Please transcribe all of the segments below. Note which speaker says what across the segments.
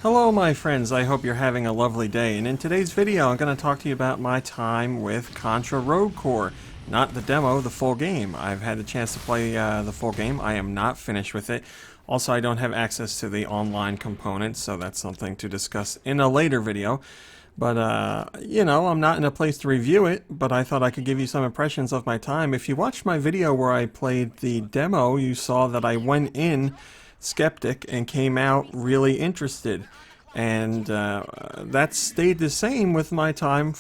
Speaker 1: Hello my friends, I hope you're having a lovely day, and in today's video I'm going to talk to you about my time with Contra Road Corps. Not the demo, the full game. I've had the chance to play the full game. I am not finished with it. Also, I don't have access to the online components, so that's something to discuss in a later video. But, I'm not in a place to review it, but I thought I could give you some impressions of my time. If you watched my video where I played the demo, you saw that I went in skeptic and came out really interested. And that stayed the same with my time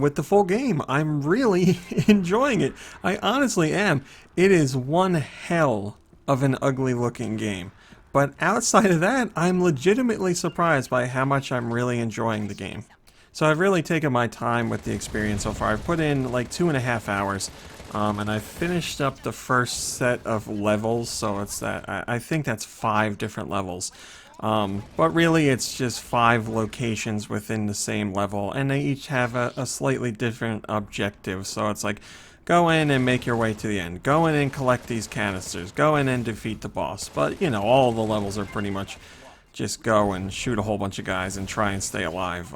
Speaker 1: with the full game. I'm really enjoying it. I honestly am. It is one hell of an ugly looking game. But outside of that, I'm legitimately surprised by how much I'm really enjoying the game. So I've really taken my time with the experience so far. I've put in like 2.5 hours, and I've finished up the first set of levels. So it's that I think that's 5 different levels. But really, it's just 5 locations within the same level, and they each have a slightly different objective. So it's like, go in and make your way to the end. Go in and collect these canisters. Go in and defeat the boss. But, all the levels are pretty much just go and shoot a whole bunch of guys and try and stay alive.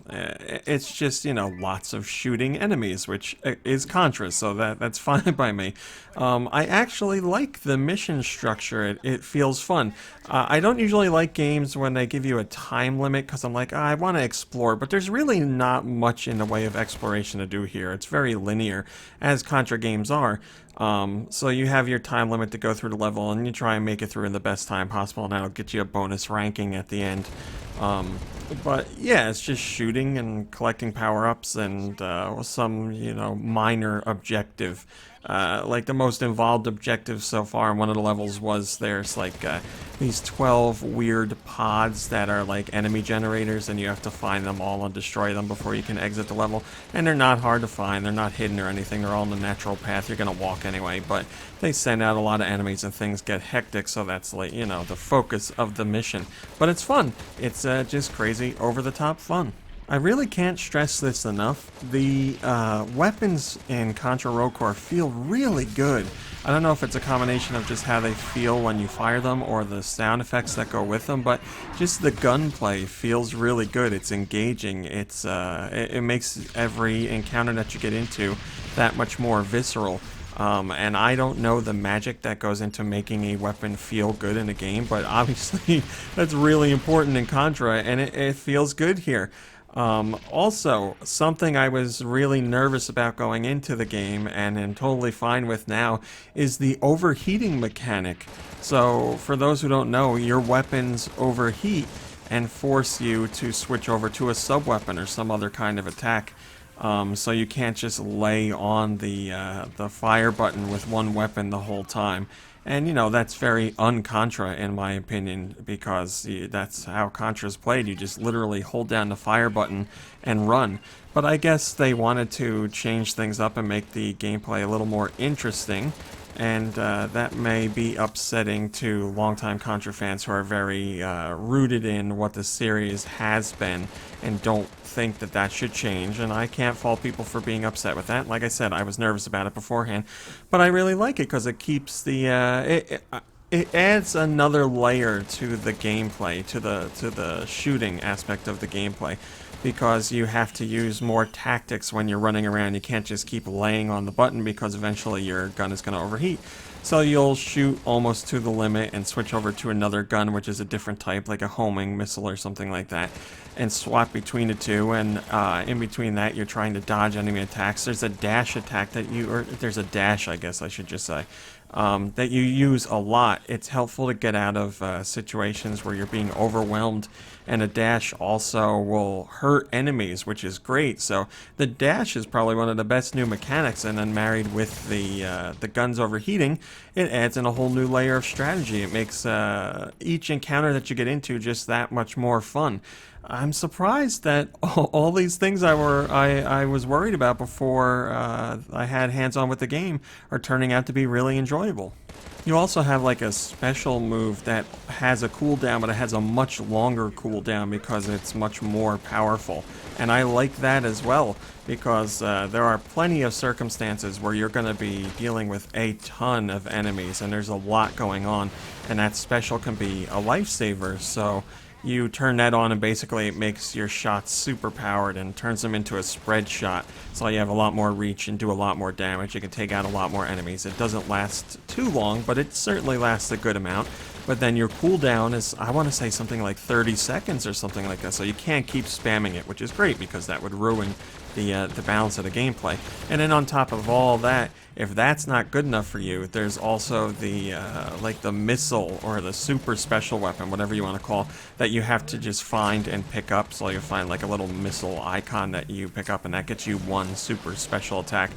Speaker 1: It's just, lots of shooting enemies, which is Contra, so that's fine by me. I actually like the mission structure. It feels fun. I don't usually like games when they give you a time limit because I'm like, I want to explore, but there's really not much in the way of exploration to do here. It's very linear, as Contra games are. So you have your time limit to go through the level, and you try and make it through in the best time possible, and that'll get you a bonus ranking at the end. But yeah, it's just shooting and collecting power-ups and some, minor objective. Like the most involved objective so far in one of the levels was there's like these 12 weird pods that are like enemy generators, and you have to find them all and destroy them before you can exit the level. And they're not hard to find, they're not hidden or anything, they're all in the natural path, you're gonna walk anyway, but they send out a lot of enemies and things get hectic, so that's like, the focus of the mission. But it's fun, it's just crazy, over-the-top fun. I really can't stress this enough. The weapons in Contra Road Corps feel really good. I don't know if it's a combination of just how they feel when you fire them or the sound effects that go with them, but just the gunplay feels really good. It's engaging. It makes every encounter that you get into that much more visceral. And I don't know the magic that goes into making a weapon feel good in a game, but obviously that's really important in Contra, and it feels good here. Also, something I was really nervous about going into the game and am totally fine with now is the overheating mechanic. So, for those who don't know, your weapons overheat and force you to switch over to a sub-weapon or some other kind of attack. So you can't just lay on the fire button with one weapon the whole time. And, that's very un-Contra in my opinion, because that's how Contra's played. You just literally hold down the fire button and run. But I guess they wanted to change things up and make the gameplay a little more interesting. And that may be upsetting to longtime Contra fans who are very rooted in what the series has been and don't think that that should change. And I can't fault people for being upset with that. Like I said, I was nervous about it beforehand, but I really like it because it keeps the it adds another layer to the gameplay, to the shooting aspect of the gameplay, because you have to use more tactics when you're running around. You can't just keep laying on the button because eventually your gun is going to overheat. So you'll shoot almost to the limit and switch over to another gun, which is a different type, like a homing missile or something like that, and swap between the two. And in between that, you're trying to dodge enemy attacks. There's a dash attack there's a dash, I guess I should just say, that you use a lot. It's helpful to get out of situations where you're being overwhelmed, and a dash also will hurt enemies, which is great. So the dash is probably one of the best new mechanics, and then married with the guns overheating, it adds in a whole new layer of strategy. It makes each encounter that you get into just that much more fun. I'm surprised that all these things I was worried about before I had hands-on with the game are turning out to be really enjoyable. You also have like a special move that has a cooldown, but it has a much longer cooldown because it's much more powerful. And I like that as well, because there are plenty of circumstances where you're going to be dealing with a ton of enemies and there's a lot going on, and that special can be a lifesaver. So you turn that on and basically it makes your shots super powered and turns them into a spread shot. So you have a lot more reach and do a lot more damage. You can take out a lot more enemies. It doesn't last too long, but it certainly lasts a good amount. But then your cooldown is, I want to say something like 30 seconds or something like that. So you can't keep spamming it, which is great because that would ruin the balance of the gameplay. And then on top of all that, if that's not good enough for you, there's also the like the missile or the super special weapon, whatever you want to call, that you have to just find and pick up. So you find like a little missile icon that you pick up, and that gets you one super special attack.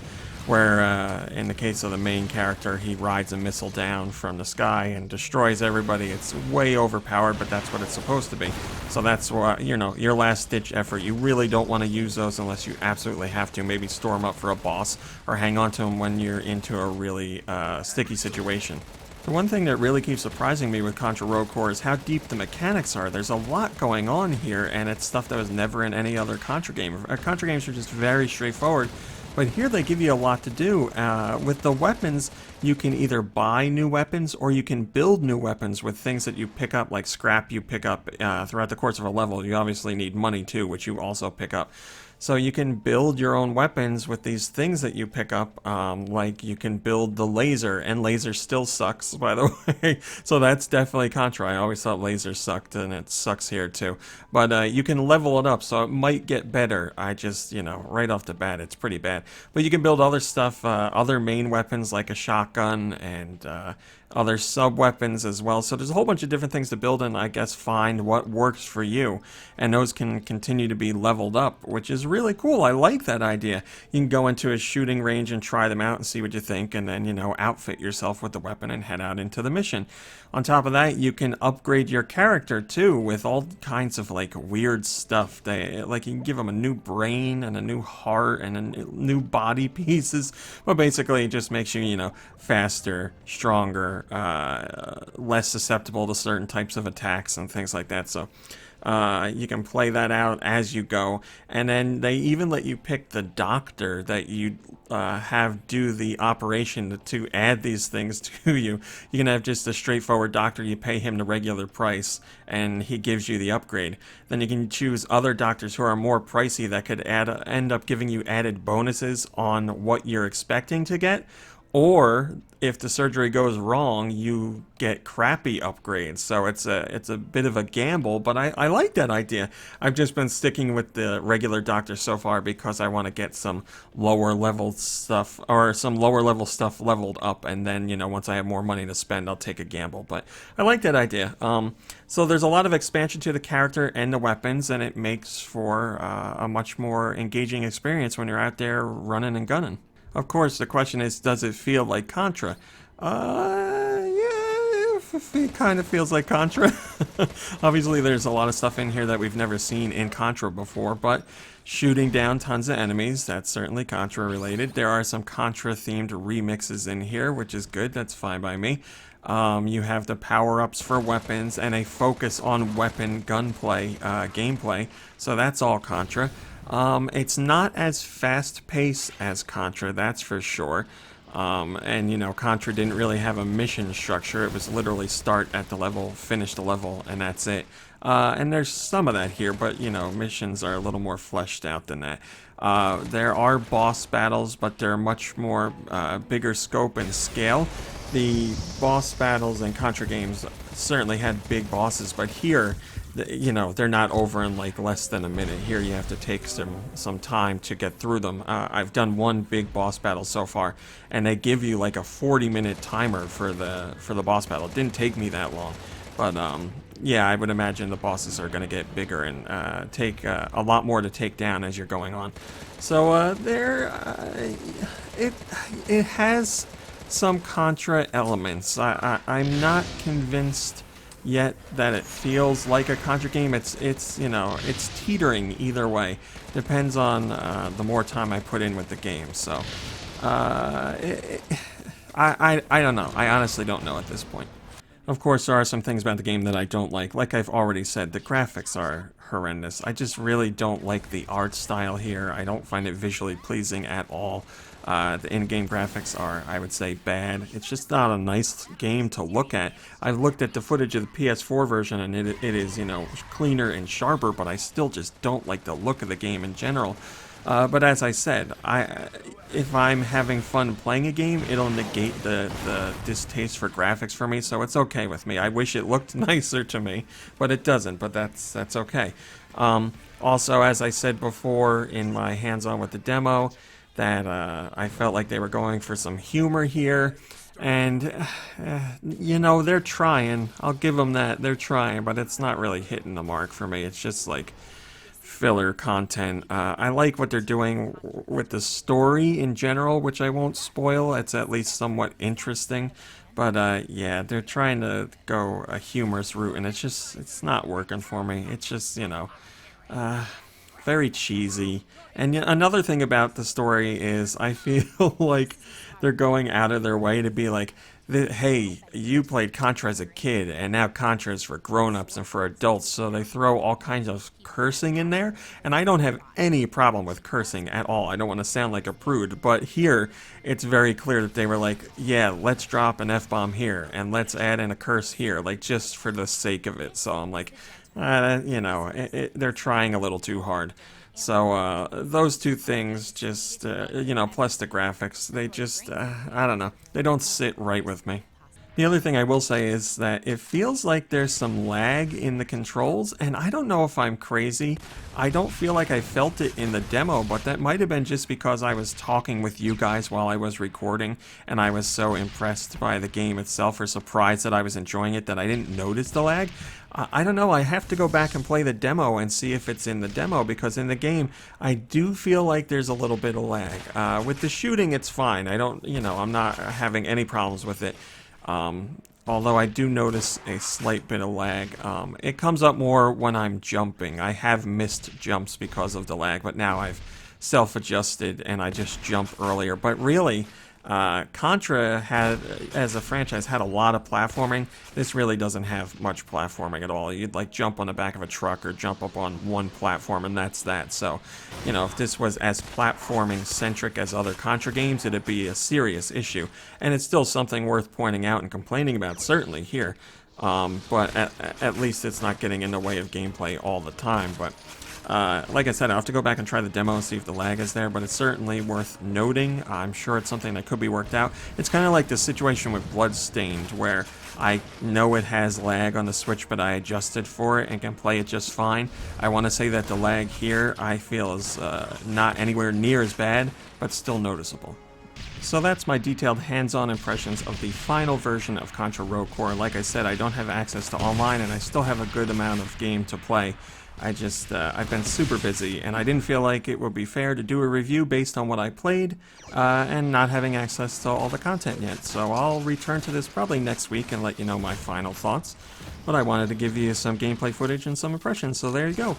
Speaker 1: Where in the case of the main character, he rides a missile down from the sky and destroys everybody. It's way overpowered, but that's what it's supposed to be. So that's what, you know, your last ditch effort. You really don't want to use those unless you absolutely have to. Maybe store them up for a boss or hang on to them when you're into a really sticky situation. The one thing that really keeps surprising me with Contra Rogue Core is how deep the mechanics are. There's a lot going on here, and it's stuff that was never in any other Contra game. Contra games are just very straightforward. But here they give you a lot to do. With the weapons, you can either buy new weapons or you can build new weapons with things that you pick up, like scrap you pick up throughout the course of a level. You obviously need money too, which you also pick up. So you can build your own weapons with these things that you pick up, like you can build the laser, and laser still sucks, by the way. So that's definitely Contra. I always thought laser sucked, and it sucks here too. But you can level it up, so it might get better. I just, you know, right off the bat, it's pretty bad. But you can build other stuff, other main weapons like a shotgun and other sub-weapons as well. So there's a whole bunch of different things to build and I guess find what works for you. And those can continue to be leveled up, which is really cool. I like that idea. You can go into a shooting range and try them out and see what you think, and then, you know, outfit yourself with the weapon and head out into the mission. On top of that, you can upgrade your character too with all kinds of like weird stuff. Like you can give them a new brain and a new heart and a new body pieces. But basically it just makes you, you know, faster, stronger, less susceptible to certain types of attacks and things like that. So you can play that out as you go, and then they even let you pick the doctor that you have do the operation to add these things to you. You can have just a straightforward doctor. You pay him the regular price and he gives you the upgrade. Then you can choose other doctors who are more pricey that could end up giving you added bonuses on what you're expecting to get. Or if the surgery goes wrong, you get crappy upgrades. So it's a bit of a gamble, but I like that idea. I've just been sticking with the regular doctor so far because I want to get some lower level stuff, or some lower level stuff leveled up, and then, you know, once I have more money to spend, I'll take a gamble. But I like that idea. So there's a lot of expansion to the character and the weapons, and it makes for a much more engaging experience when you're out there running and gunning. Of course, the question is, does it feel like Contra? Yeah, it kind of feels like Contra. Obviously, there's a lot of stuff in here that we've never seen in Contra before, but shooting down tons of enemies, that's certainly Contra related. There are some Contra-themed remixes in here, which is good. That's fine by me. You have the power-ups for weapons and a focus on weapon gunplay gameplay, so that's all Contra. It's not as fast-paced as Contra, that's for sure. And, you know, Contra didn't really have a mission structure. It was literally start at the level, finish the level, and that's it. And there's some of that here, but, you know, missions are a little more fleshed out than that. There are boss battles, but they're much more bigger scope and scale. The boss battles in Contra games certainly had big bosses, but here, you know, they're not over in like less than a minute. Here you have to take some time to get through them. I've done one big boss battle so far, and they give you like a 40-minute timer for the boss battle. It didn't take me that long, but yeah, I would imagine the bosses are going to get bigger and take a lot more to take down as you're going on. So it has some Contra elements. I'm not convinced yet that it feels like a Contra game. It's you know, it's teetering either way. Depends on the more time I put in with the game. So I don't know. I honestly don't know at this point. Of course, there are some things about the game that I don't like. Like I've already said, the graphics are horrendous. I just really don't like the art style here. I don't find it visually pleasing at all. The in-game graphics are, I would say, bad. It's just not a nice game to look at. I've looked at the footage of the PS4 version, and it is, you know, cleaner and sharper, but I still just don't like the look of the game in general. But as I said, if I'm having fun playing a game, it'll negate the distaste for graphics for me, so it's okay with me. I wish it looked nicer to me, but it doesn't, but that's okay. Also, as I said before in my hands-on with the demo, that I felt like they were going for some humor here, and, you know, they're trying. I'll give them that. They're trying, but it's not really hitting the mark for me. It's just like filler content. I like what they're doing with the story in general, which I won't spoil. It's at least somewhat interesting. But yeah, they're trying to go a humorous route, and it's not working for me. It's just, you know, very cheesy. And another thing about the story is I feel like they're going out of their way to be like, hey, you played Contra as a kid, and now Contra is for grown-ups and for adults, so they throw all kinds of cursing in there, and I don't have any problem with cursing at all. I don't want to sound like a prude, but here, it's very clear that they were like, yeah, let's drop an F-bomb here, and let's add in a curse here, like, just for the sake of it. So I'm like, you know, they're trying a little too hard. So those two things just, you know, plus the graphics, they just, I don't know, they don't sit right with me. The other thing I will say is that it feels like there's some lag in the controls, and I don't know if I'm crazy. I don't feel like I felt it in the demo, but that might have been just because I was talking with you guys while I was recording, and I was so impressed by the game itself or surprised that I was enjoying it that I didn't notice the lag. I don't know, I have to go back and play the demo and see if it's in the demo, because in the game, I do feel like there's a little bit of lag. With the shooting, it's fine. I don't, you know, I'm not having any problems with it. Although I do notice a slight bit of lag. It comes up more when I'm jumping. I have missed jumps because of the lag, but now I've self-adjusted and I just jump earlier. But really, Contra had, as a franchise, had a lot of platforming. This really doesn't have much platforming at all. You'd like jump on the back of a truck or jump up on one platform, and that's that. So, you know, if this was as platforming centric as other Contra games, it'd be a serious issue. And it's still something worth pointing out and complaining about, certainly here. But at least it's not getting in the way of gameplay all the time. But like I said, I'll have to go back and try the demo and see if the lag is there, but it's certainly worth noting. I'm sure it's something that could be worked out. It's kind of like the situation with Bloodstained, where I know it has lag on the Switch, but I adjusted for it and can play it just fine. I want to say that the lag here, I feel, is not anywhere near as bad, but still noticeable. So that's my detailed hands-on impressions of the final version of Contra Rogue Core. Like I said, I don't have access to online, and I still have a good amount of game to play. I've been super busy, and I didn't feel like it would be fair to do a review based on what I played, and not having access to all the content yet. So I'll return to this probably next week and let you know my final thoughts. But I wanted to give you some gameplay footage and some impressions, so there you go.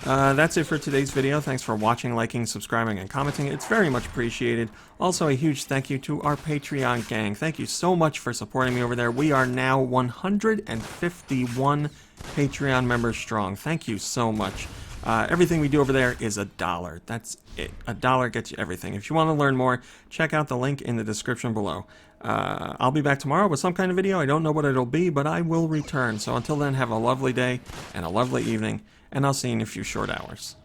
Speaker 1: That's it for today's video. Thanks for watching, liking, subscribing, and commenting. It's very much appreciated. Also, a huge thank you to our Patreon gang. Thank you so much for supporting me over there. We are now 151 Patreon members strong. Thank you so much. Everything we do over there is $1. That's it. $1 gets you everything. If you want to learn more, check out the link in the description below. I'll be back tomorrow with some kind of video. I don't know what it'll be, but I will return. So until then, have a lovely day and a lovely evening, and I'll see you in a few short hours.